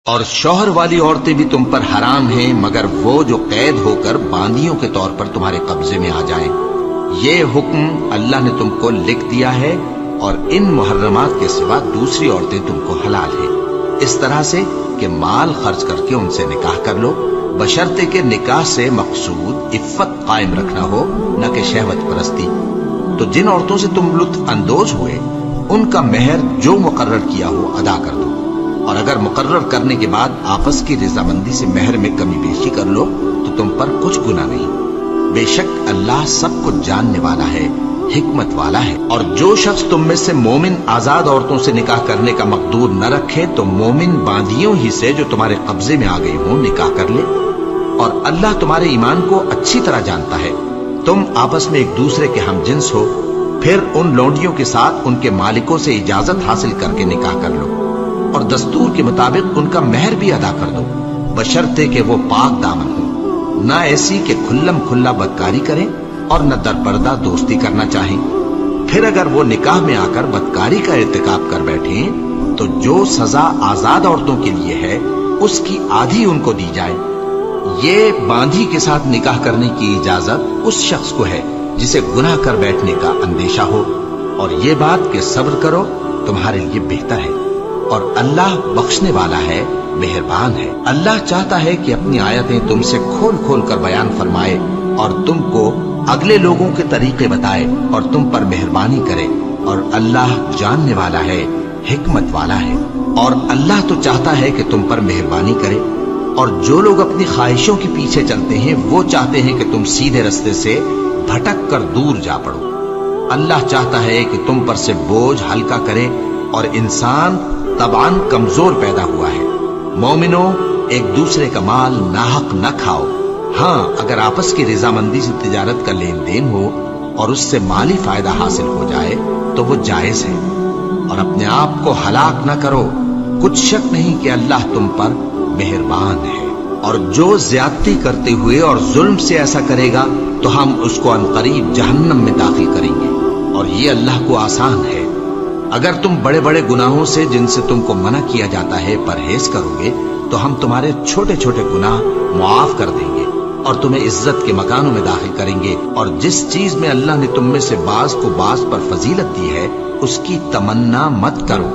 اور شوہر والی عورتیں بھی تم پر حرام ہیں مگر وہ جو قید ہو کر باندیوں کے طور پر تمہارے قبضے میں آ جائیں۔ یہ حکم اللہ نے تم کو لکھ دیا ہے، اور ان محرمات کے سوا دوسری عورتیں تم کو حلال ہیں، اس طرح سے کہ مال خرچ کر کے ان سے نکاح کر لو، بشرطے کہ نکاح سے مقصود عفت قائم رکھنا ہو، نہ کہ شہوت پرستی۔ تو جن عورتوں سے تم لطف اندوز ہوئے ان کا مہر جو مقرر کیا ہو ادا کر دو، اور اگر مقرر کرنے کے بعد آپس کی رضامندی سے مہر میں کمی بیشی کر لو تو تم پر کچھ گناہ نہیں۔ بے شک اللہ سب کچھ جاننے والا ہے، حکمت والا ہے۔ اور جو شخص تم میں سے مومن آزاد عورتوں سے نکاح کرنے کا مقدور نہ رکھے تو مومن باندیوں ہی سے جو تمہارے قبضے میں آ گئی ہوں نکاح کر لے، اور اللہ تمہارے ایمان کو اچھی طرح جانتا ہے۔ تم آپس میں ایک دوسرے کے ہم جنس ہو، پھر ان لونڈیوں کے ساتھ ان کے مالکوں سے اجازت حاصل کر کے نکاح کر لو، اور دستور کے مطابق ان کا مہر بھی ادا کر دو، بشرطے کہ وہ پاک دامن ہو، نہ ایسی کہ کھلم کھلا بدکاری کریں اور نہ درپردہ دوستی کرنا چاہیں۔ پھر اگر وہ نکاح میں آ کر بدکاری کا ارتکاب کر بیٹھیں تو جو سزا آزاد عورتوں کے لیے ہے اس کی آدھی ان کو دی جائے۔ یہ باندھی کے ساتھ نکاح کرنے کی اجازت اس شخص کو ہے جسے گناہ کر بیٹھنے کا اندیشہ ہو، اور یہ بات کہ صبر کرو تمہارے لیے بہتر ہے، اور اللہ بخشنے والا ہے، مہربان ہے۔ اللہ چاہتا ہے کہ اپنی آیتیں تم سے کھول کھول کر بیان فرمائے اور تم کو اگلے لوگوں کے طریقے بتائے اور تم پر مہربانی کرے، اور اللہ جاننے والا ہے، حکمت والا ہے۔ اور اللہ تو چاہتا ہے کہ تم پر مہربانی کرے، اور جو لوگ اپنی خواہشوں کے پیچھے چلتے ہیں وہ چاہتے ہیں کہ تم سیدھے رستے سے بھٹک کر دور جا پڑو۔ اللہ چاہتا ہے کہ تم پر سے بوجھ ہلکا کرے، اور انسان طبعاً کمزور پیدا ہوا ہے۔ مومنوں، ایک دوسرے کا مال ناحق نہ کھاؤ۔ ہاں، اگر آپس کی رضامندی سے تجارت کا لین دین ہو اور اس سے مالی فائدہ حاصل ہو جائے تو وہ جائز ہے، اور اپنے آپ کو ہلاک نہ کرو، کچھ شک نہیں کہ اللہ تم پر مہربان ہے۔ اور جو زیادتی کرتے ہوئے اور ظلم سے ایسا کرے گا تو ہم اس کو عنقریب جہنم میں داخل کریں گے، اور یہ اللہ کو آسان ہے۔ اگر تم بڑے بڑے گناہوں سے جن سے تم کو منع کیا جاتا ہے پرہیز کرو گے تو ہم تمہارے چھوٹے چھوٹے گناہ معاف کر دیں گے اور تمہیں عزت کے مکانوں میں داخل کریں گے۔ اور جس چیز میں اللہ نے تم میں سے بعض کو بعض پر فضیلت دی ہے اس کی تمنا مت کرو۔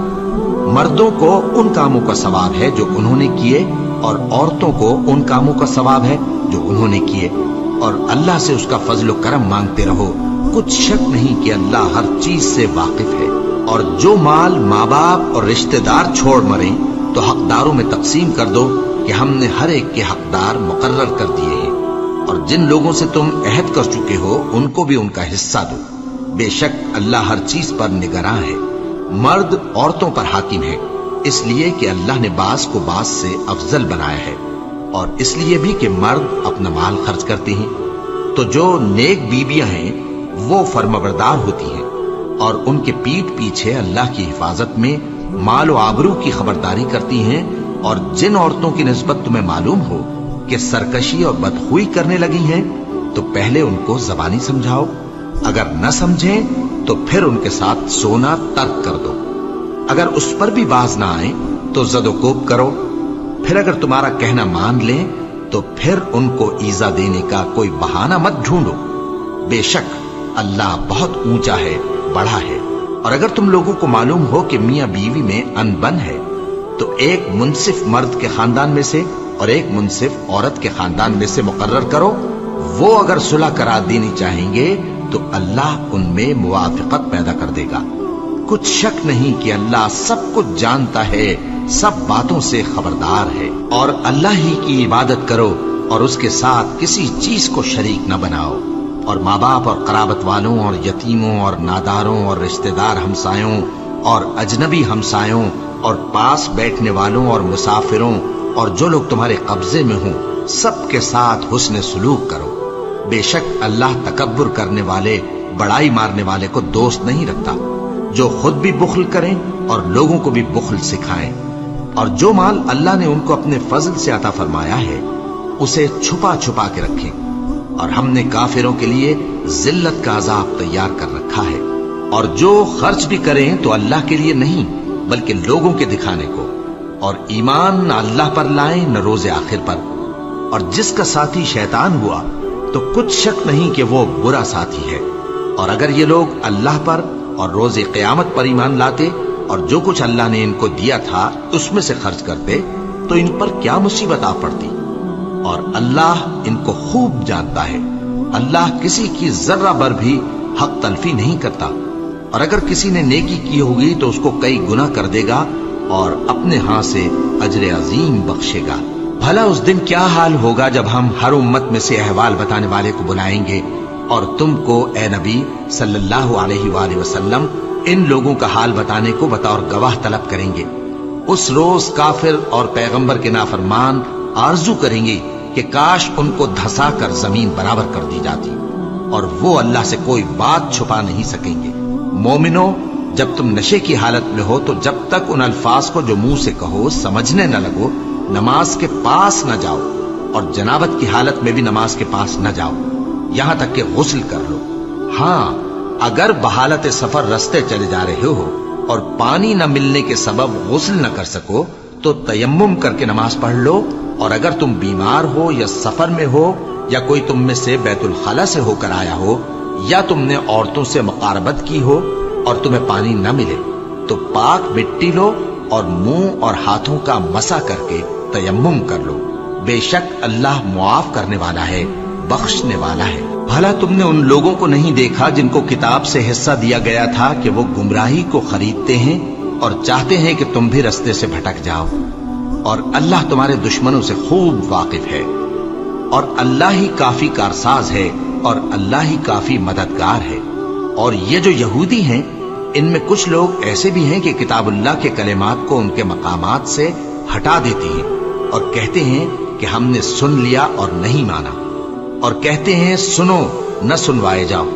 مردوں کو ان کاموں کا ثواب ہے جو انہوں نے کیے، اور عورتوں کو ان کاموں کا ثواب ہے جو انہوں نے کیے، اور اللہ سے اس کا فضل و کرم مانگتے رہو، کچھ شک نہیں کہ اللہ ہر چیز سے واقف ہے۔ اور جو مال ماں باپ اور رشتہ دار چھوڑ مریں تو حقداروں میں تقسیم کر دو کہ ہم نے ہر ایک کے حقدار مقرر کر دیے ہیں، اور جن لوگوں سے تم عہد کر چکے ہو ان کو بھی ان کا حصہ دو۔ بے شک اللہ ہر چیز پر نگراں ہے۔ مرد عورتوں پر حاکم ہے، اس لیے کہ اللہ نے بعض کو بعض سے افضل بنایا ہے، اور اس لیے بھی کہ مرد اپنا مال خرچ کرتے ہیں۔ تو جو نیک بیویاں ہیں وہ فرمانبردار ہوتی ہیں، اور ان کے پیٹھ پیچھے اللہ کی حفاظت میں مال و آبرو کی خبرداری کرتی ہیں۔ اور جن عورتوں کی نسبت تمہیں معلوم ہو کہ سرکشی اور بدخوئی کرنے لگی ہیں تو پہلے ان کو زبانی سمجھاؤ، اگر نہ سمجھیں تو پھر ان کے ساتھ سونا ترک کر دو۔ اگر اس پر بھی باز نہ آئیں تو زد و کوب کرو، پھر اگر تمہارا کہنا مان لیں تو پھر ان کو ایذا دینے کا کوئی بہانہ مت ڈھونڈو۔ بے شک اللہ بہت اونچا ہے، بڑا ہے۔ اور اگر تم لوگوں کو معلوم ہو کہ میاں بیوی میں انبن ہے تو ایک منصف مرد کے خاندان میں سے اور ایک منصف عورت کے خاندان میں سے مقرر کرو، وہ اگر صلح کرا دینی چاہیں گے تو اللہ ان میں موافقت پیدا کر دے گا۔ کچھ شک نہیں کہ اللہ سب کچھ جانتا ہے، سب باتوں سے خبردار ہے۔ اور اللہ ہی کی عبادت کرو اور اس کے ساتھ کسی چیز کو شریک نہ بناؤ، اور ماں باپ اور قرابت والوں اور یتیموں اور ناداروں اور رشتہ دار ہمسایوں اور اجنبی ہمسایوں اور پاس بیٹھنے والوں اور مسافروں اور جو لوگ تمہارے قبضے میں ہوں سب کے ساتھ حسن سلوک کرو۔ بے شک اللہ تکبر کرنے والے، بڑائی مارنے والے کو دوست نہیں رکھتا، جو خود بھی بخل کریں اور لوگوں کو بھی بخل سکھائیں۔ اور جو مال اللہ نے ان کو اپنے فضل سے عطا فرمایا ہے اسے چھپا چھپا کے رکھیں، اور ہم نے کافروں کے لیے ذلت کا عذاب تیار کر رکھا ہے۔ اور جو خرچ بھی کریں تو اللہ کے لیے نہیں بلکہ لوگوں کے دکھانے کو، اور ایمان نہ اللہ پر لائیں نہ روز آخر پر، اور جس کا ساتھی شیطان ہوا تو کچھ شک نہیں کہ وہ برا ساتھی ہے۔ اور اگر یہ لوگ اللہ پر اور روز قیامت پر ایمان لاتے اور جو کچھ اللہ نے ان کو دیا تھا اس میں سے خرچ کرتے تو ان پر کیا مصیبت آ پڑتی، اور اللہ ان کو خوب جانتا ہے۔ اللہ کسی کی ذرہ بر بھی حق تلفی نہیں کرتا، اور اگر کسی نے نیکی کی ہوگی تو اس کو کئی گنا کر دے گا اور اپنے ہاں سے اجر عظیم بخشے گا۔ بھلا اس دن کیا حال ہوگا جب ہم ہر امت میں سے احوال بتانے والے کو بلائیں گے اور تم کو اے نبی صلی اللہ علیہ وآلہ وسلم ان لوگوں کا حال بتانے کو بطور گواہ طلب کریں گے۔ اس روز کافر اور پیغمبر کے نافرمان آرزو کریں گے کہ کاش ان کو دھسا کر زمین برابر کر دی جاتی، اور وہ اللہ سے کوئی بات چھپا نہیں سکیں گے۔ مومنو، جب تم نشے کی حالت میں ہو تو جب تک ان الفاظ کو جو منہ سے کہو سمجھنے نہ لگو نماز کے پاس نہ جاؤ، اور جنابت کی حالت میں بھی نماز کے پاس نہ جاؤ یہاں تک کہ غسل کر لو۔ ہاں، اگر بحالت سفر رستے چلے جا رہے ہو اور پانی نہ ملنے کے سبب غسل نہ کر سکو تو تیمم کر کے نماز پڑھ لو، اور اگر تم بیمار ہو یا سفر میں ہو یا کوئی تم میں سے بیت الخلا سے ہو کر آیا ہو یا تم نے عورتوں سے مقاربت کی ہو اور تمہیں پانی نہ ملے تو پاک مٹی لو اور منہ اور ہاتھوں کا مسح کر کے تیمم کر لو، بے شک اللہ معاف کرنے والا ہے، بخشنے والا ہے۔ بھلا تم نے ان لوگوں کو نہیں دیکھا جن کو کتاب سے حصہ دیا گیا تھا کہ وہ گمراہی کو خریدتے ہیں اور چاہتے ہیں کہ تم بھی رستے سے بھٹک جاؤ، اور اللہ تمہارے دشمنوں سے خوب واقف ہے، اور اللہ ہی کافی کارساز ہے اور اللہ ہی کافی مددگار ہے۔ اور یہ جو یہودی ہیں ان میں کچھ لوگ ایسے بھی ہیں کہ کتاب اللہ کے کلمات کو ان کے مقامات سے ہٹا دیتے ہیں اور کہتے ہیں کہ ہم نے سن لیا اور نہیں مانا، اور کہتے ہیں سنو نہ سنوائے جاؤ،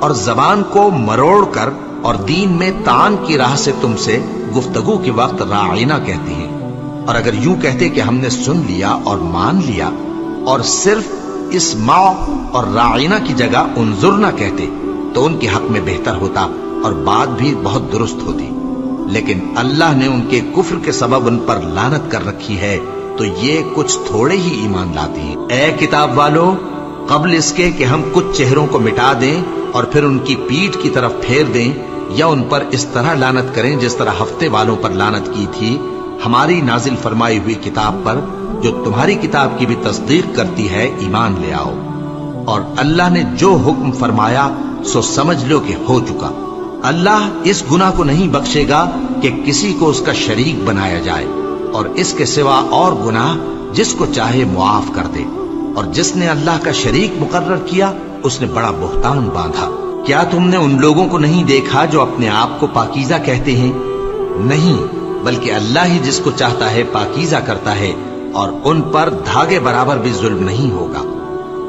اور زبان کو مروڑ کر اور دین میں طعن کی راہ سے تم سے گفتگو کے وقت راعینہ کہتے ہیں، اور اگر یوں کہتے کہ ہم نے سن لیا اور مان لیا اور صرف اسمع اور راعینہ کی جگہ انظرنا کہتے تو ان کے حق میں بہتر ہوتا اور بات بھی بہت درست ہوتی، لیکن اللہ نے ان کے کفر کے سبب ان پر لعنت کر رکھی ہے تو یہ کچھ تھوڑے ہی ایمان لاتے ہیں۔ اے کتاب والو، قبل اس کے کہ ہم کچھ چہروں کو مٹا دیں اور پھر ان کی پیٹھ کی طرف پھیر دیں یا ان پر اس طرح لعنت کریں جس طرح ہفتے والوں پر لعنت کی تھی، ہماری نازل فرمائی ہوئی کتاب پر جو تمہاری کتاب کی بھی تصدیق کرتی ہے ایمان لے آؤ، اور اللہ نے جو حکم فرمایا سو سمجھ لو کہ ہو چکا۔ اللہ اس گناہ کو نہیں بخشے گا کہ کسی کو اس کا شریک بنایا جائے، اور اس کے سوا اور گناہ جس کو چاہے معاف کر دے، اور جس نے اللہ کا شریک مقرر کیا اس نے بڑا بہتان باندھا۔ کیا تم نے ان لوگوں کو نہیں دیکھا جو اپنے آپ کو پاکیزہ کہتے ہیں؟ نہیں، بلکہ اللہ ہی جس کو چاہتا ہے پاکیزہ کرتا ہے، اور ان پر دھاگے برابر بھی ظلم نہیں ہوگا۔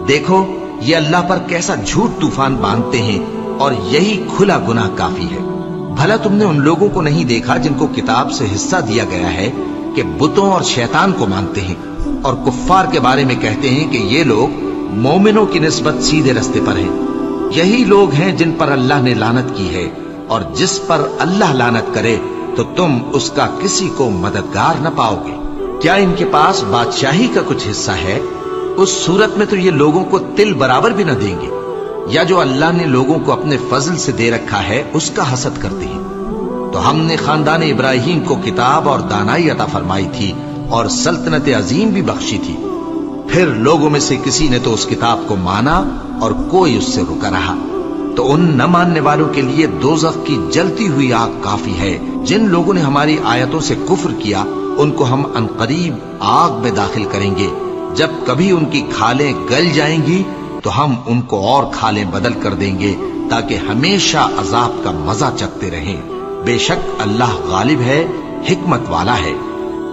دیکھو یہ اللہ پر کیسا جھوٹ طوفان باندھتے ہیں، اور یہی کھلا گناہ کافی ہے۔ بھلا تم نے ان لوگوں کو نہیں دیکھا جن کو کتاب سے حصہ دیا گیا ہے کہ بتوں اور شیطان کو مانتے ہیں، اور کفار کے بارے میں کہتے ہیں کہ یہ لوگ مومنوں کی نسبت سیدھے رستے پر ہیں۔ یہی لوگ ہیں جن پر اللہ نے لعنت کی ہے، اور جس پر اللہ لعنت کرے تو تم اس کا کسی کو مددگار نہ پاؤ گے۔ کیا ان کے پاس بادشاہی کا کچھ حصہ ہے؟ اس صورت میں تو یہ لوگوں کو تل برابر بھی نہ دیں گے، یا جو اللہ نے لوگوں کو اپنے فضل سے دے رکھا ہے اس کا حسد کرتے ہیں۔ تو ہم نے خاندان ابراہیم کو کتاب اور دانائی عطا فرمائی تھی اور سلطنت عظیم بھی بخشی تھی، پھر لوگوں میں سے کسی نے تو اس کتاب کو مانا اور کوئی اس سے رکا رہا، تو ان نہ ماننے والوں کے لیے دوزخ کی جلتی ہوئی آگ کافی ہے۔ جن لوگوں نے ہماری آیتوں سے کفر کیا ان کو ہم عنقریب آگ میں داخل کریں گے، جب کبھی ان کی کھالیں گل جائیں گی تو ہم ان کو اور کھالیں بدل کر دیں گے تاکہ ہمیشہ عذاب کا مزہ چکھتے رہیں۔ بے شک اللہ غالب ہے، حکمت والا ہے۔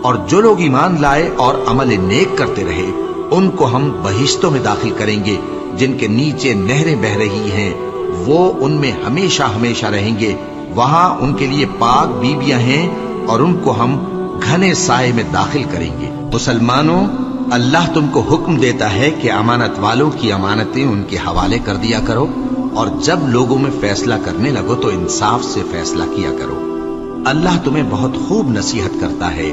اور جو لوگ ایمان لائے اور عمل نیک کرتے رہے ان کو ہم بہشتوں میں داخل کریں گے جن کے نیچے نہریں بہ رہی ہیں، وہ ان میں ہمیشہ ہمیشہ رہیں گے، وہاں ان کے لیے پاک بیویاں ہیں اور ان کو ہم گھنے سائے میں داخل کریں گے۔ مسلمانوں، اللہ تم کو حکم دیتا ہے کہ امانت والوں کی امانتیں ان کے حوالے کر دیا کرو، اور جب لوگوں میں فیصلہ کرنے لگو تو انصاف سے فیصلہ کیا کرو۔ اللہ تمہیں بہت خوب نصیحت کرتا ہے،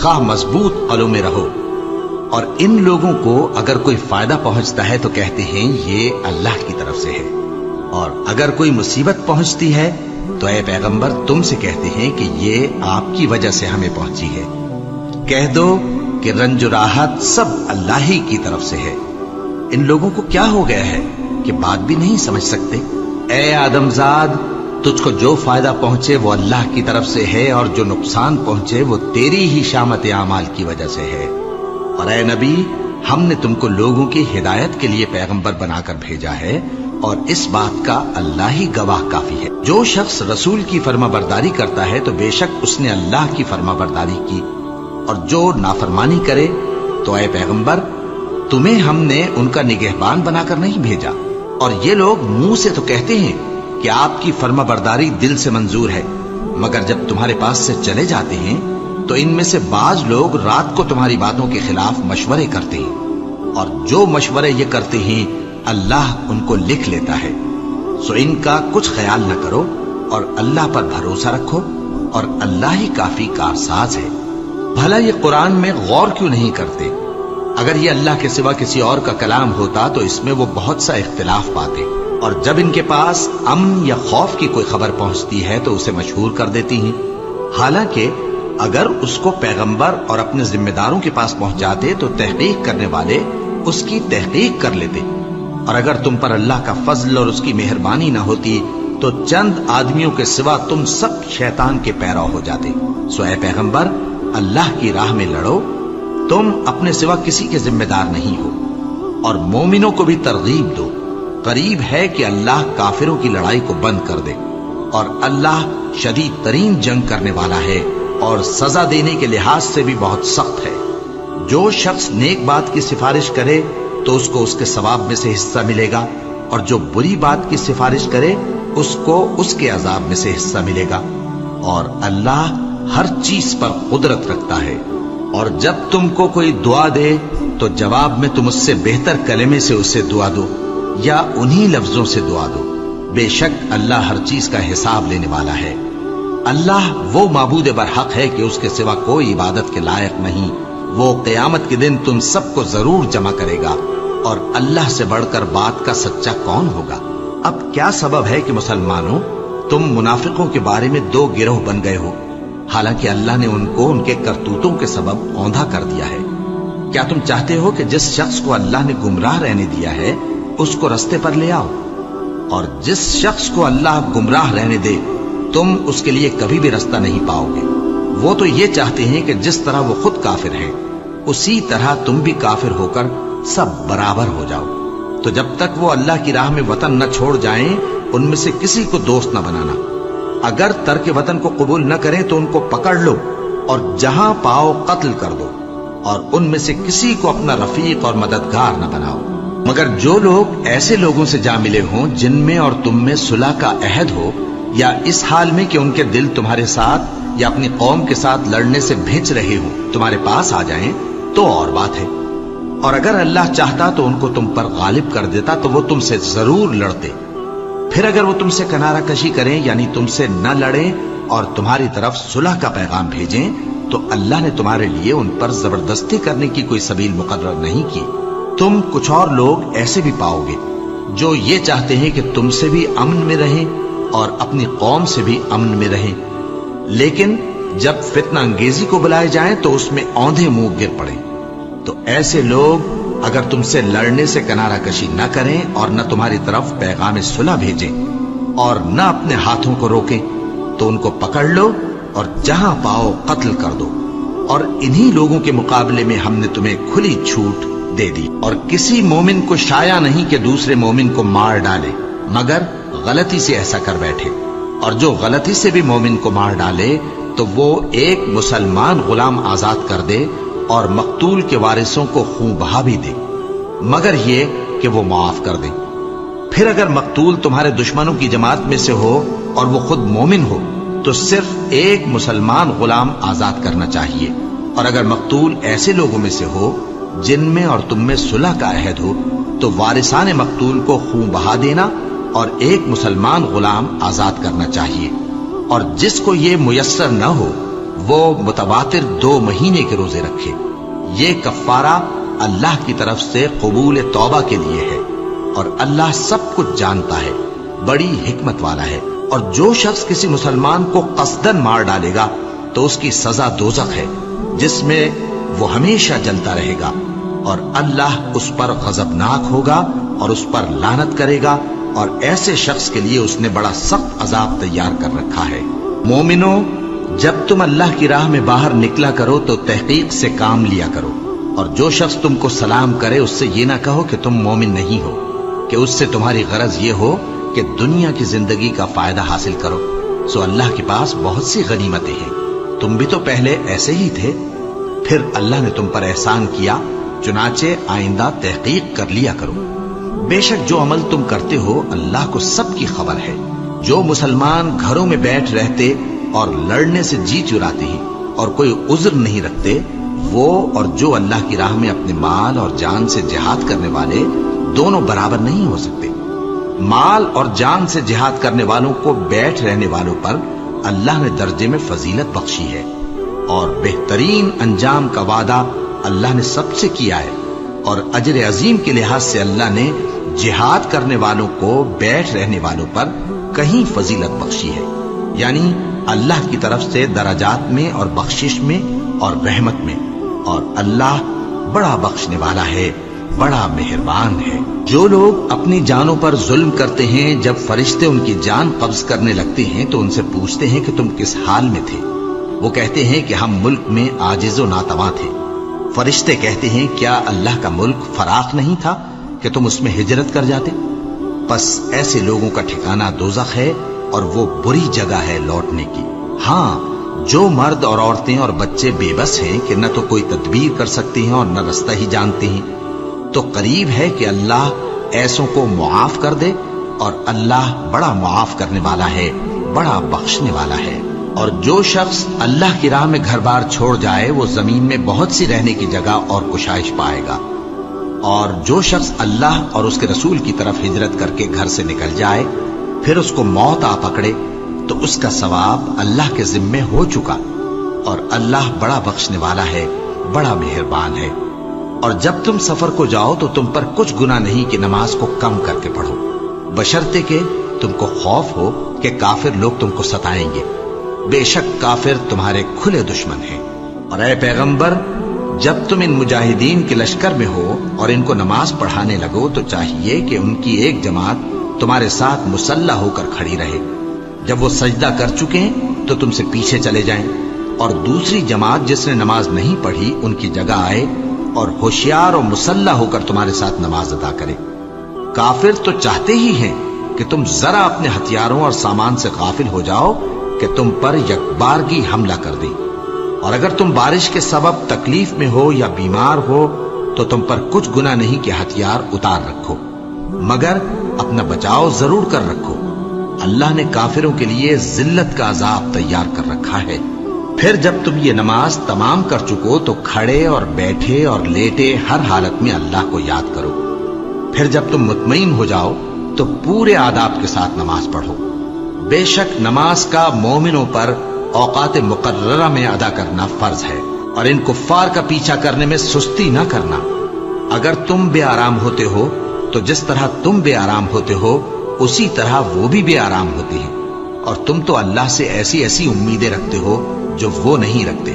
خواہ مضبوط قلعوں میں رہو. اور ان لوگوں کو اگر کوئی فائدہ پہنچتا ہے تو کہتے ہیں یہ اللہ کی طرف سے ہے، اور اگر کوئی مصیبت پہنچتی ہے تو اے پیغمبر تم سے کہتے ہیں کہ یہ آپ کی وجہ سے ہمیں پہنچی ہے. کہہ دو کہ رنج و راحت سب اللہ ہی کی طرف سے ہے. ان لوگوں کو کیا ہو گیا ہے کہ بات بھی نہیں سمجھ سکتے؟ اے آدم زاد، تجھ کو جو فائدہ پہنچے وہ اللہ کی طرف سے ہے، اور جو نقصان پہنچے وہ تیری ہی شامت اعمال کی وجہ سے ہے. اور اے نبی، ہم نے تم کو لوگوں کی ہدایت کے لیے پیغمبر بنا کر بھیجا ہے، اور اس بات کا اللہ ہی گواہ کافی ہے. جو شخص رسول کی فرما برداری کرتا ہے تو بے شک اس نے اللہ کی فرما برداری کی، اور جو نافرمانی کرے تو اے پیغمبر تمہیں ہم نے ان کا نگہبان بنا کر نہیں بھیجا. اور یہ لوگ منہ سے تو کہتے ہیں کہ آپ کی فرما برداری دل سے منظور ہے، مگر جب تمہارے پاس سے چلے جاتے ہیں تو ان میں سے بعض لوگ رات کو تمہاری باتوں کے خلاف مشورے کرتے ہیں، اور جو مشورے یہ کرتے ہیں اللہ ان کو لکھ لیتا ہے. سو ان کا کچھ خیال نہ کرو اور اللہ پر بھروسہ رکھو، اور اللہ ہی کافی کارساز ہے. بھلا یہ قرآن میں غور کیوں نہیں کرتے؟ اگر یہ اللہ کے سوا کسی اور کا کلام ہوتا تو اس میں وہ بہت سا اختلاف پاتے، اور جب ان کے پاس امن یا خوف کی کوئی خبر پہنچتی ہے تو اسے مشہور کر دیتی ہیں. حالانکہ اگر اس کو پیغمبر اور اپنے ذمہ داروں کے پاس پہنچاتے تو تحقیق کرنے والے اس کی تحقیق کر لیتے. اور اگر تم پر اللہ کا فضل اور اس کی مہربانی نہ ہوتی تو چند آدمیوں کے سوا تم سب شیطان کے پیرو ہو جاتے. سو اے پیغمبر اللہ کی راہ میں لڑو، تم اپنے سوا کسی کے ذمہ دار نہیں ہو. اور مومنوں کو بھی ترغیب دو، قریب ہے کہ اللہ کافروں کی لڑائی کو بند کر دے، اور اللہ شدید ترین جنگ کرنے والا ہے اور سزا دینے کے لحاظ سے بھی بہت سخت ہے. جو شخص نیک بات کی سفارش کرے تو اس کو اس کے ثواب میں سے حصہ ملے گا، اور جو بری بات کی سفارش کرے اس کو اس کے عذاب میں سے حصہ ملے گا. اور اللہ ہر چیز پر قدرت رکھتا ہے. اور جب تم کو کوئی دعا دے تو جواب میں تم اس سے بہتر کلمے سے اسے دعا دو یا انہی لفظوں سے دعا دو. بے شک اللہ ہر چیز کا حساب لینے والا ہے. اللہ وہ معبود برحق ہے کہ اس کے سوا کوئی عبادت کے لائق نہیں. وہ قیامت کے دن تم سب کو ضرور جمع کرے گا، اور اللہ سے بڑھ کر بات کا سچا کون ہوگا؟ اب کیا سبب ہے کہ مسلمانوں تم منافقوں کے بارے میں دو گروہ بن گئے ہو، حالانکہ اللہ نے ان کو ان کے کرتوتوں کے سبب اوندھا کر دیا ہے؟ کیا تم چاہتے ہو کہ جس شخص کو اللہ نے گمراہ رہنے دیا ہے اس کو رستے پر لے آؤ، اور جس شخص کو اللہ گمراہ رہنے دے تم اس کے لیے کبھی بھی رستہ نہیں پاؤ گے؟ وہ تو یہ چاہتے ہیں کہ جس طرح وہ خود کافر ہیں اسی طرح تم بھی کافر ہو کر سب برابر ہو جاؤ. تو جب تک وہ اللہ کی راہ میں وطن نہ چھوڑ جائیں ان میں سے کسی کو دوست نہ بنانا. اگر ترک وطن کو قبول نہ کریں تو ان کو پکڑ لو اور جہاں پاؤ قتل کر دو، اور ان میں سے کسی کو اپنا رفیق اور مددگار نہ بناؤ. مگر جو لوگ ایسے لوگوں سے جا ملے ہوں جن میں اور تم میں صلح کا عہد ہو، یا اس حال میں کہ ان کے دل تمہارے ساتھ یا اپنی قوم کے ساتھ لڑنے سے بھج رہے ہوں، تمہارے پاس آ جائیں تو اور بات ہے. اور اگر اللہ چاہتا تو ان کو تم پر غالب کر دیتا تو وہ تم سے ضرور لڑتے. پھر اگر وہ تم سے کنارہ کشی کریں یعنی تم سے نہ لڑیں اور تمہاری طرف صلح کا پیغام بھیجیں تو اللہ نے تمہارے لیے ان پر زبردستی کرنے کی کوئی سبیل مقرر نہیں کی. تم کچھ اور لوگ ایسے بھی پاؤ گے جو یہ چاہتے ہیں کہ تم سے بھی امن میں رہیں اور اپنی قوم سے بھی امن میں رہیں، لیکن جب فتنہ انگیزی کو بلائے جائیں تو اس میں اوندھے منہ گر پڑیں. تو ایسے لوگ اگر تم سے لڑنے سے کنارہ کشی نہ کریں اور نہ تمہاری طرف پیغام صلح بھیجیں اور نہ اپنے ہاتھوں کو روکیں تو ان کو پکڑ لو اور جہاں پاؤ قتل کر دو. اور انہی لوگوں کے مقابلے میں ہم نے تمہیں کھلی چھوٹ دے دی، اور کسی مومن کو شایع نہیں کہ دوسرے مومن کو مار ڈالے مگر غلطی سے ایسا کر بیٹھے. اور جو غلطی سے بھی مومن کو مار ڈالے تو وہ ایک مسلمان غلام آزاد کر دے اور مقتول کے وارثوں کو خون بہا بھی دے، مگر یہ کہ وہ معاف کر دیں. پھر اگر مقتول تمہارے دشمنوں کی جماعت میں سے ہو اور وہ خود مومن ہو تو صرف ایک مسلمان غلام آزاد کرنا چاہیے. اور اگر مقتول ایسے لوگوں میں سے ہو جن میں اور تم میں صلح کا عہد ہو تو وارثان مقتول کو خون بہا دینا اور ایک مسلمان غلام آزاد کرنا چاہیے. اور جس کو یہ میسر نہ ہو وہ متواتر 2 مہینے کے روزے رکھے۔ یہ کفارہ اللہ کی طرف سے قبول توبہ کے لیے ہے، اور اللہ سب کچھ جانتا ہے، بڑی حکمت والا ہے۔ اور جو شخص کسی مسلمان کو قصدن مار ڈالے گا تو اس کی سزا دوزخ ہے، جس میں وہ ہمیشہ جلتا رہے گا، اور اللہ اس پر غضبناک ہوگا اور اس پر لعنت کرے گا، اور ایسے شخص کے لیے اس نے بڑا سخت عذاب تیار کر رکھا ہے۔ مومنو، جب تم اللہ کی راہ میں باہر نکلا کرو تو تحقیق سے کام لیا کرو، اور جو شخص تم کو سلام کرے اس سے یہ نہ کہو کہ تم مومن نہیں ہو، کہ اس سے تمہاری غرض یہ ہو کہ دنیا کی زندگی کا فائدہ حاصل کرو۔ سو اللہ کے پاس بہت سی غنیمتیں ہیں، تم بھی تو پہلے ایسے ہی تھے، پھر اللہ نے تم پر احسان کیا، چنانچہ آئندہ تحقیق کر لیا کرو۔ بے شک جو عمل تم کرتے ہو اللہ کو سب کی خبر ہے۔ جو مسلمان گھروں میں بیٹھ رہتے اور لڑنے سے جی چراتے ہیں اور کوئی عذر نہیں رکھتے، وہ اور جو اللہ کی راہ میں اپنے مال اور جان سے جہاد کرنے والے دونوں برابر نہیں ہو سکتے۔ مال اور جان سے جہاد کرنے والوں کو بیٹھ رہنے والوں پر اللہ نے درجے میں فضیلت بخشی ہے، اور بہترین انجام کا وعدہ اللہ نے سب سے کیا ہے، اور اجر عظیم کے لحاظ سے اللہ نے جہاد کرنے والوں کو بیٹھ رہنے والوں پر کہیں فضیلت بخشی ہے، یعنی اللہ کی طرف سے درجات میں اور بخشش میں اور رحمت میں، اور اللہ بڑا بخشنے والا ہے، بڑا مہربان ہے۔ جو لوگ اپنی جانوں پر ظلم کرتے ہیں، جب فرشتے ان کی جان قبض کرنے لگتے ہیں تو ان سے پوچھتے ہیں کہ تم کس حال میں تھے؟ وہ کہتے ہیں کہ ہم ملک میں عاجز و ناتواں تھے۔ فرشتے کہتے ہیں کیا اللہ کا ملک فراخ نہیں تھا کہ تم اس میں ہجرت کر جاتے؟ پس ایسے لوگوں کا ٹھکانہ دوزخ ہے، اور وہ بری جگہ ہے لوٹنے کی۔ ہاں، جو مرد اور عورتیں اور بچے بے بس ہیں کہ نہ تو کوئی تدبیر کر سکتے ہیں اور نہ رستہ ہی جانتے ہیں، تو قریب ہے کہ اللہ ایسوں کو معاف کر دے، اور اللہ بڑا معاف کرنے والا ہے، بڑا بخشنے والا ہے۔ اور جو شخص اللہ کی راہ میں گھر بار چھوڑ جائے وہ زمین میں بہت سی رہنے کی جگہ اور کشائش پائے گا، اور جو شخص اللہ اور اس کے رسول کی طرف ہجرت کر کے گھر سے نکل جائے پھر اس کو موت آ پکڑے تو اس کا ثواب اللہ کے ذمے ہو چکا، اور اللہ بڑا بخشنے والا ہے، بڑا مہربان ہے۔ اور جب تم سفر کو جاؤ تو تم پر کچھ گناہ نہیں کہ نماز کو کم کر کے پڑھو، بشرطے کہ تم کو خوف ہو کہ کافر لوگ تم کو ستائیں گے، بے شک کافر تمہارے کھلے دشمن ہیں۔ اور اے پیغمبر، جب تم ان مجاہدین کے لشکر میں ہو اور ان کو نماز پڑھانے لگو تو چاہیے کہ ان کی ایک جماعت تمہارے ساتھ مسلح ہو کر کھڑی رہے، جب وہ سجدہ کر چکے تو تم سے پیچھے چلے جائیں، اور دوسری جماعت جس نے نماز نہیں پڑھی ان کی جگہ آئے اور ہوشیار اور مسلح ہو کر تمہارے ساتھ نماز ادا کرے۔ کافر تو چاہتے ہی ہیں کہ تم ذرا اپنے ہتھیاروں اور سامان سے غافل ہو جاؤ کہ تم پر یکبارگی حملہ کر دیں، اور اگر تم بارش کے سبب تکلیف میں ہو یا بیمار ہو تو تم پر کچھ گناہ نہیں کہ ہتھیار اتار رکھو، مگر اپنا بچاؤ ضرور کر رکھو۔ اللہ نے کافروں کے لیے ذلت کا عذاب تیار کر رکھا ہے۔ پھر جب تم یہ نماز تمام کر چکو تو کھڑے اور بیٹھے اور لیٹے ہر حالت میں اللہ کو یاد کرو۔ پھر جب تم مطمئن ہو جاؤ تو پورے آداب کے ساتھ نماز پڑھو۔ بے شک نماز کا مومنوں پر اوقات مقررہ میں ادا کرنا فرض ہے، اور ان کفار کا پیچھا کرنے میں سستی نہ کرنا۔ اگر تم بے آرام ہوتے ہو تو جس طرح تم بے آرام ہوتے ہو اسی طرح وہ بھی بے آرام ہوتے ہیں، اور تم تو اللہ سے ایسی ایسی امیدیں رکھتے ہو جو وہ نہیں رکھتے،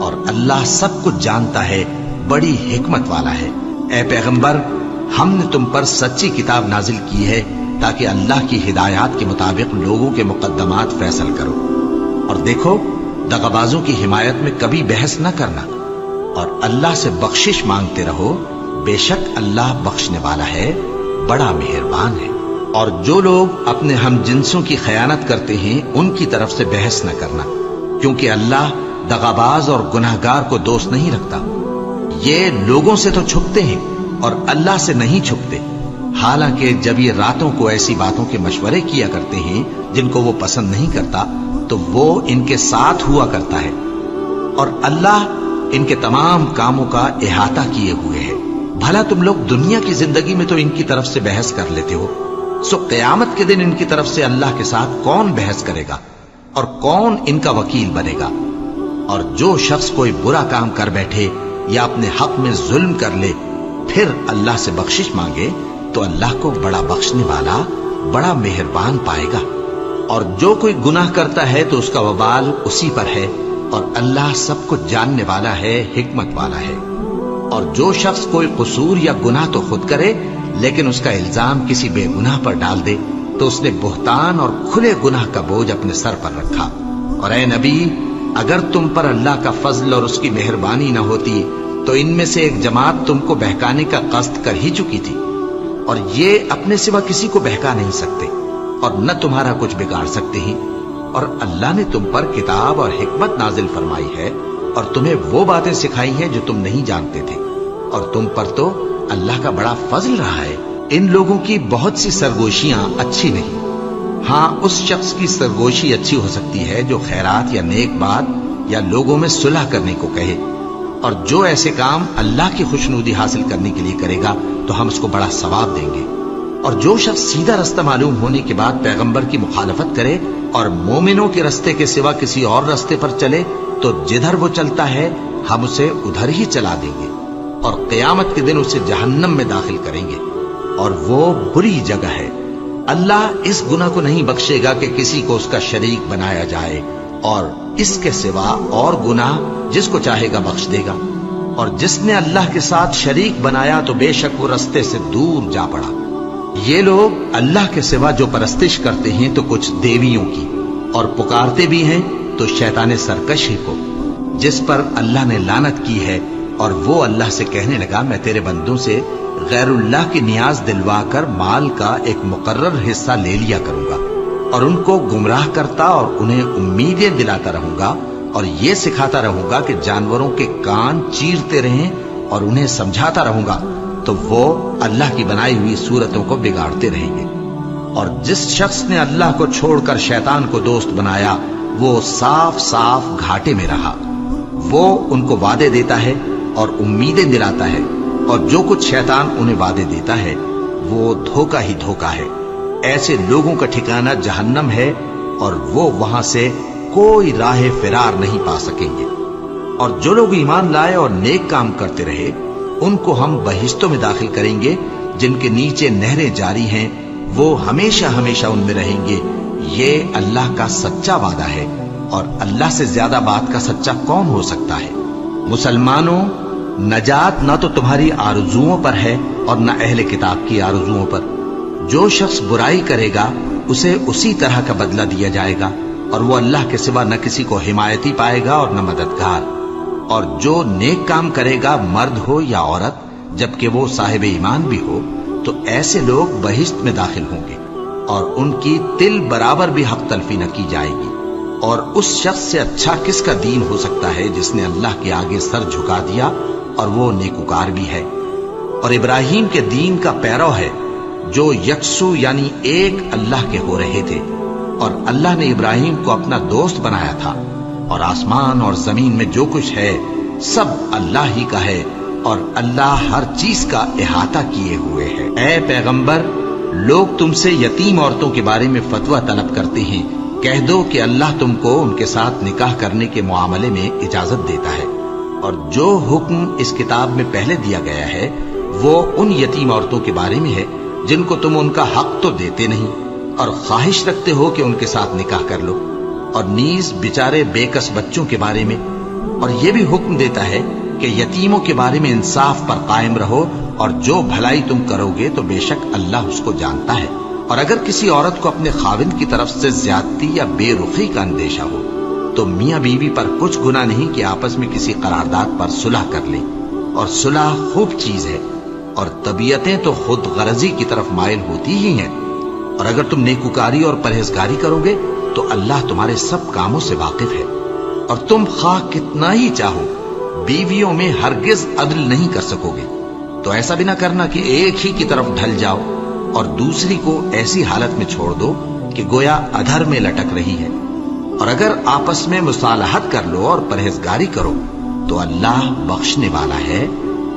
اور اللہ سب کچھ جانتا ہے، بڑی حکمت والا ہے۔ اے پیغمبر، ہم نے تم پر سچی کتاب نازل کی ہے تاکہ اللہ کی ہدایات کے مطابق لوگوں کے مقدمات فیصل کرو، اور دیکھو دغابازوں کی حمایت میں کبھی بحث نہ کرنا، اور اللہ سے بخشش مانگتے رہو، بے شک اللہ بخشنے والا ہے، بڑا مہربان ہے۔ اور جو لوگ اپنے ہم جنسوں کی خیانت کرتے ہیں ان کی طرف سے بحث نہ کرنا، کیونکہ اللہ دغاباز اور گناہگار کو دوست نہیں رکھتا۔ یہ لوگوں سے تو چھپتے ہیں اور اللہ سے نہیں چھپتے، حالانکہ جب یہ راتوں کو ایسی باتوں کے مشورے کیا کرتے ہیں جن کو وہ پسند نہیں کرتا تو وہ ان کے ساتھ ہوا کرتا ہے، اور اللہ ان کے تمام کاموں کا احاطہ کیے ہوئے ہے۔ بھلا تم لوگ دنیا کی زندگی میں تو ان کی طرف سے بحث کر لیتے ہو، سو قیامت کے دن ان کی طرف سے اللہ کے ساتھ کون بحث کرے گا اور کون ان کا وکیل بنے گا؟ اور جو شخص کوئی برا کام کر بیٹھے یا اپنے حق میں ظلم کر لے پھر اللہ سے بخشش مانگے تو اللہ کو بڑا بخشنے والا بڑا مہربان پائے گا. اور جو کوئی گناہ کرتا ہے تو اس کا وبال اسی پر ہے اور اللہ سب کچھ جاننے والا ہے، حکمت والا ہے. اور جو شخص کوئی قصور یا گناہ تو خود کرے لیکن اس کا الزام کسی بے گناہ پر ڈال دے تو اس نے بہتان اور کھلے گناہ کا بوجھ اپنے سر پر رکھا. اور اے نبی، اگر تم پر اللہ کا فضل اور اس کی مہربانی نہ ہوتی تو ان میں سے ایک جماعت تم کو بہکانے کا قصد کر ہی چکی تھی، اور یہ اپنے سوا کسی کو بہکا نہیں سکتے اور نہ تمہارا کچھ بگاڑ سکتے ہیں. اور اللہ نے تم پر کتاب اور حکمت نازل فرمائی ہے اور تمہیں وہ باتیں سکھائی ہیں جو تم نہیں جانتے تھے، اور تم پر تو اللہ کا بڑا فضل رہا ہے. ان لوگوں کی بہت سی سرگوشیاں اچھی نہیں. ہاں، اس شخص کی سرگوشی اچھی ہو سکتی ہے جو خیرات یا نیک بات یا لوگوں میں صلح کرنے کو کہے، اور جو ایسے کام اللہ کی خوشنودی حاصل کرنے کے لیے کرے گا تو ہم اس کو بڑا ثواب دیں گے. اور جو شخص سیدھا رستہ معلوم ہونے کے بعد پیغمبر کی مخالفت کرے اور مومنوں کے رستے کے سوا کسی اور رستے پر چلے تو جدھر وہ چلتا ہے ہم اسے ادھر ہی چلا دیں گے اور قیامت کے دن اسے جہنم میں داخل کریں گے، اور وہ بری جگہ ہے. اللہ اس گناہ کو نہیں بخشے گا کہ کسی کو اس کا شریک بنایا جائے، اور اس کے سوا اور گناہ جس کو چاہے گا بخش دے گا. اور جس نے اللہ کے ساتھ شریک بنایا تو بے شک وہ رستے سے دور جا پڑا. یہ لوگ اللہ کے سوا جو پرستش کرتے ہیں تو کچھ دیویوں کی، اور پکارتے بھی ہیں تو شیطان سرکشی کو جس پر اللہ نے لعنت کی ہے. اور وہ اللہ سے کہنے لگا میں تیرے بندوں سے غیر اللہ کی نیاز دلوا کر مال کا ایک مقرر حصہ لے لیا کروں گا اور ان کو گمراہ کرتا اور انہیں امیدیں دلاتا رہوں گا اور یہ سکھاتا رہوں گا کہ جانوروں کے کان چیرتے رہیں اور انہیں سمجھاتا رہوں گا تو وہ اللہ کی بنائی ہوئی صورتوں کو بگاڑتے رہیں گے. اور جس شخص نے اللہ کو چھوڑ کر شیطان کو دوست بنایا وہ صاف صاف گھاٹے میں رہا. وہ ان کو وعدے دیتا ہے اور امیدیں دلاتا ہے، اور جو کچھ شیطان انہیں وعدے دیتا ہے وہ دھوکہ ہی دھوکہ ہے. ایسے لوگوں کا ٹھکانہ جہنم ہے اور وہ وہاں سے کوئی راہ فرار نہیں پا سکیں گے. اور جو لوگ ایمان لائے اور نیک کام کرتے رہے ان کو ہم بہشتوں میں داخل کریں گے جن کے نیچے نہریں جاری ہیں، وہ ہمیشہ ہمیشہ ان میں رہیں گے. یہ اللہ کا سچا وعدہ ہے اور اللہ سے زیادہ بات کا سچا کون ہو سکتا ہے. مسلمانوں، نجات نہ تو تمہاری آرزوؤں پر ہے اور نہ اہل کتاب کی آرزوؤں پر. جو شخص برائی کرے گا اسے اسی طرح کا بدلہ دیا جائے گا، اور وہ اللہ کے سوا نہ کسی کو حمایتی پائے گا اور نہ مددگار. اور جو نیک کام کرے گا مرد ہو یا عورت جبکہ وہ صاحب ایمان بھی ہو تو ایسے لوگ بہشت میں داخل ہوں گے اور ان کی تل برابر بھی حق تلفی نہ کی جائے گی. اور اس شخص سے اچھا کس کا دین ہو سکتا ہے جس نے اللہ کے آگے سر جھکا دیا اور وہ نیکوکار بھی ہے. اور ابراہیم کے دین کا پیرو ہے جو یکسو یعنی ایک اللہ کے ہو رہے تھے، اور اللہ نے ابراہیم کو اپنا دوست بنایا تھا. اور آسمان اور زمین میں جو کچھ ہے سب اللہ ہی کا ہے اور اللہ ہر چیز کا احاطہ کیے ہوئے ہے. اے پیغمبر، لوگ تم سے یتیم عورتوں کے بارے میں فتویٰ طلب کرتے ہیں، کہہ دو کہ اللہ تم کو ان کے ساتھ نکاح کرنے کے معاملے میں اجازت دیتا ہے. اور جو حکم اس کتاب میں پہلے دیا گیا ہے وہ ان یتیم عورتوں کے بارے میں ہے جن کو تم ان کا حق تو دیتے نہیں اور خواہش رکھتے ہو کہ ان کے ساتھ نکاح کر لو، اور نیز بیچارے بے کس بچوں کے بارے میں. اور یہ بھی حکم دیتا ہے کہ یتیموں کے بارے میں انصاف پر قائم رہو، اور جو بھلائی تم کرو گے تو بے شک اللہ اس کو جانتا ہے. اور اگر کسی عورت کو اپنے خاوند کی طرف سے زیادتی یا بے رخی کا اندیشہ ہو تو میاں بیوی پر کچھ گناہ نہیں کہ آپس میں کسی قرارداد پر صلح کر لیں، اور صلح خوب چیز ہے. اور طبیعتیں تو خود غرضی کی طرف مائل ہوتی ہی ہیں. اور اگر تم نیکوکاری اور پرہیزگاری کرو گے تو اللہ تمہارے سب کاموں سے واقف ہے. اور تم خواہ کتنا ہی چاہو بیویوں میں ہرگز عدل نہیں کر سکو گے. تو ایسا بھی نہ کرنا کہ ایک ہی کی طرف ڈھل جاؤ اور دوسری کو ایسی حالت میں چھوڑ دو کہ گویا ادھر میں لٹک رہی ہے. اور اگر آپس میں مصالحت کر لو اور پرہیزگاری کرو تو اللہ بخشنے والا ہے،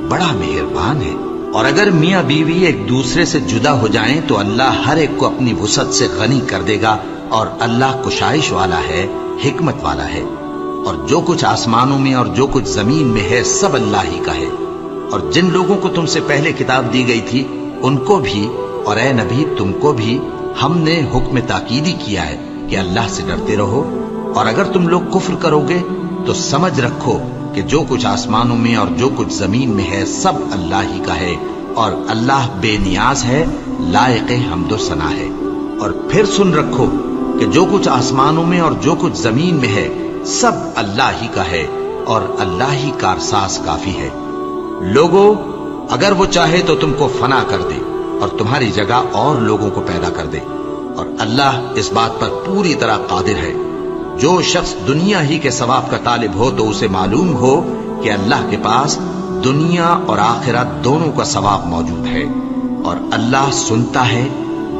بڑا مہربان ہے. اور اگر میاں بیوی ایک دوسرے سے جدا ہو جائیں تو اللہ ہر ایک کو اپنی وسعت سے غنی کر دے گا، اور اللہ کشائش والا ہے، حکمت والا ہے. اور جو کچھ آسمانوں میں اور جو کچھ زمین میں ہے سب اللہ ہی کا ہے۔ اور جن لوگوں کو تم سے پہلے کتاب دی گئی تھی ان کو بھی اور اے نبی تم کو بھی ہم نے حکم تاکیدی کیا ہے کہ اللہ سے ڈرتے رہو، اور اگر تم لوگ کفر کرو گے تو سمجھ رکھو کہ جو کچھ آسمانوں میں اور جو کچھ زمین میں ہے سب اللہ ہی کا ہے، اور اللہ بے نیاز ہے، لائق حمد و ثنا ہے۔ اور پھر سن رکھو کہ جو کچھ آسمانوں میں اور جو کچھ زمین میں ہے سب اللہ ہی کا ہے، اور اللہ ہی کارساز کافی ہے۔ لوگو اگر وہ چاہے تو تم کو فنا کر دے اور تمہاری جگہ اور لوگوں کو پیدا کر دے، اور اللہ اس بات پر پوری طرح قادر ہے۔ جو شخص دنیا ہی کے ثواب کا طالب ہو تو اسے معلوم ہو کہ اللہ کے پاس دنیا اور آخرت دونوں کا ثواب موجود ہے، اور اللہ سنتا ہے،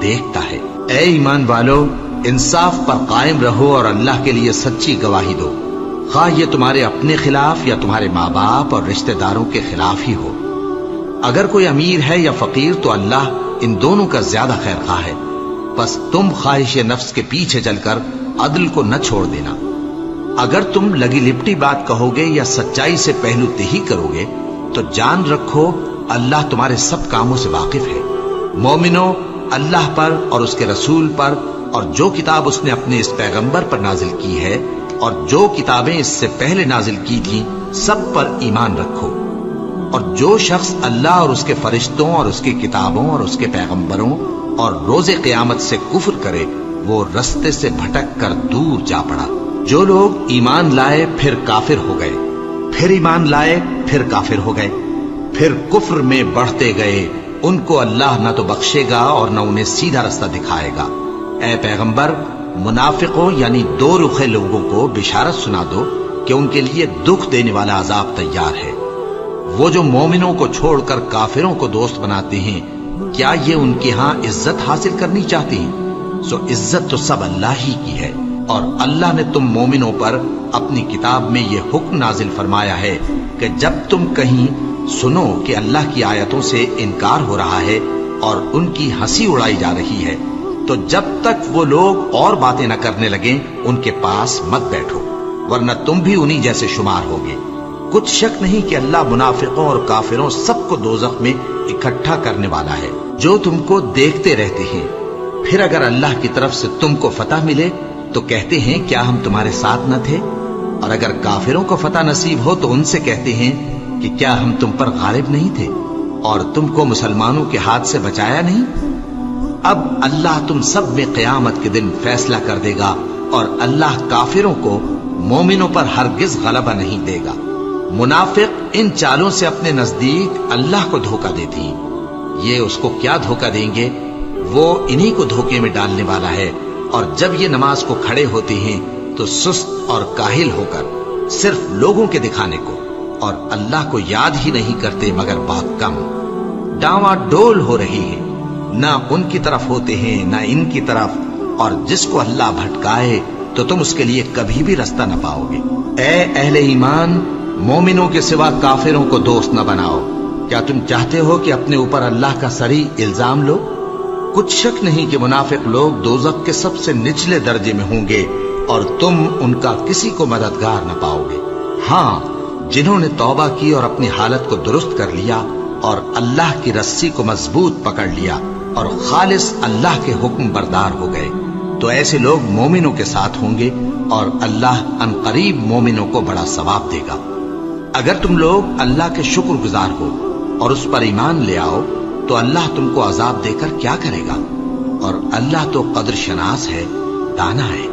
دیکھتا ہے۔ اے ایمان والو، انصاف پر قائم رہو اور اللہ کے لیے سچی گواہی دو، خواہ یہ تمہارے اپنے خلاف یا تمہارے ماں باپ اور رشتہ داروں کے خلاف ہی ہو۔ اگر کوئی امیر ہے یا فقیر تو اللہ ان دونوں کا زیادہ خیر خواہ ہے، بس تم خواہش نفس کے پیچھے چل کر عدل کو نہ چھوڑ دینا۔ اگر تم لگی لپٹی بات کہو گے یا سچائی سے پہلو تہی کرو گے تو جان رکھو اللہ تمہارے سب کاموں سے واقف ہے۔ مومنو، اللہ پر اور اس کے رسول پر اور جو کتاب اس نے اپنے اس پیغمبر پر نازل کی ہے اور جو کتابیں اس سے پہلے نازل کی تھیں سب پر ایمان رکھو۔ اور جو شخص اللہ اور اس کے فرشتوں اور اس کی کتابوں اور اس کے پیغمبروں اور روز قیامت سے کفر کرے وہ رستے سے بھٹک کر دور جا پڑا۔ جو لوگ ایمان لائے پھر کافر ہو گئے، پھر ایمان لائے پھر کافر ہو گئے، پھر کفر میں بڑھتے گئے، ان کو اللہ نہ تو بخشے گا اور نہ انہیں سیدھا رستہ دکھائے گا۔ اے پیغمبر، منافقوں یعنی دو رخے لوگوں کو بشارت سنا دو کہ ان کے لیے دکھ دینے والا عذاب تیار ہے۔ وہ جو مومنوں کو چھوڑ کر کافروں کو دوست بناتے ہیں، کیا یہ ان کے ہاں عزت حاصل کرنی چاہتے ہیں؟ سو عزت تو سب اللہ ہی کی ہے، اور اللہ نے تم مومنوں پر اپنی کتاب میں یہ حکم نازل فرمایا ہے کہ جب تم کہیں سنو کہ اللہ کی آیتوں سے انکار ہو رہا ہے اور ان کی ہنسی اڑائی جا رہی ہے تو جب تک وہ لوگ اور باتیں نہ کرنے لگیں ان کے پاس مت بیٹھو، ورنہ تم بھی انہی جیسے شمار ہوگے۔ کچھ شک نہیں کہ اللہ منافقوں اور کافروں سب کو دوزخ میں اکٹھا کرنے والا ہے، جو تم کو دیکھتے رہتے ہیں۔ پھر اگر اللہ کی طرف سے تم کو فتح ملے تو کہتے ہیں کیا ہم تمہارے ساتھ نہ تھے، اور اگر کافروں کو فتح نصیب ہو تو ان سے کہتے ہیں کہ کیا ہم تم پر غالب نہیں تھے اور تم کو مسلمانوں کے ہاتھ سے بچایا نہیں۔ اب اللہ تم سب میں قیامت کے دن فیصلہ کر دے گا، اور اللہ کافروں کو مومنوں پر ہرگز غلبہ نہیں دے گا۔ منافق ان چالوں سے اپنے نزدیک اللہ کو دھوکہ دیتی ہیں، یہ اس کو کیا دھوکہ دیں گے؟ وہ انہی کو دھوکے میں ڈالنے والا ہے۔ اور جب یہ نماز کو کھڑے ہوتے ہیں تو سست اور کاہل ہو کر صرف لوگوں کے دکھانے کو، اور اللہ کو یاد ہی نہیں کرتے مگر بہت کم۔ ڈاواں ڈول ہو رہی ہے، نہ ان کی طرف ہوتے ہیں نہ ان کی طرف، اور جس کو اللہ بھٹکائے تو تم اس کے لیے کبھی بھی رستہ نہ پاؤ گے۔ اے اہل ایمان، مومنوں کے سوا کافروں کو دوست نہ بناؤ۔ کیا تم چاہتے ہو کہ اپنے اوپر اللہ کا صریح الزام لو؟ کچھ شک نہیں کہ منافق لوگ دوزخ کے سب سے نچلے درجے میں ہوں گے، اور تم ان کا کسی کو مددگار نہ پاؤ گے۔ ہاں، جنہوں نے توبہ کی اور اپنی حالت کو درست کر لیا اور اللہ کی رسی کو مضبوط پکڑ لیا اور خالص اللہ کے حکم بردار ہو گئے تو ایسے لوگ مومنوں کے ساتھ ہوں گے، اور اللہ عنقریب مومنوں کو بڑا ثواب دے گا۔ اگر تم لوگ اللہ کے شکر گزار ہو اور اس پر ایمان لے آؤ تو اللہ تم کو عذاب دے کر کیا کرے گا؟ اور اللہ تو قدر شناس ہے، دانا ہے۔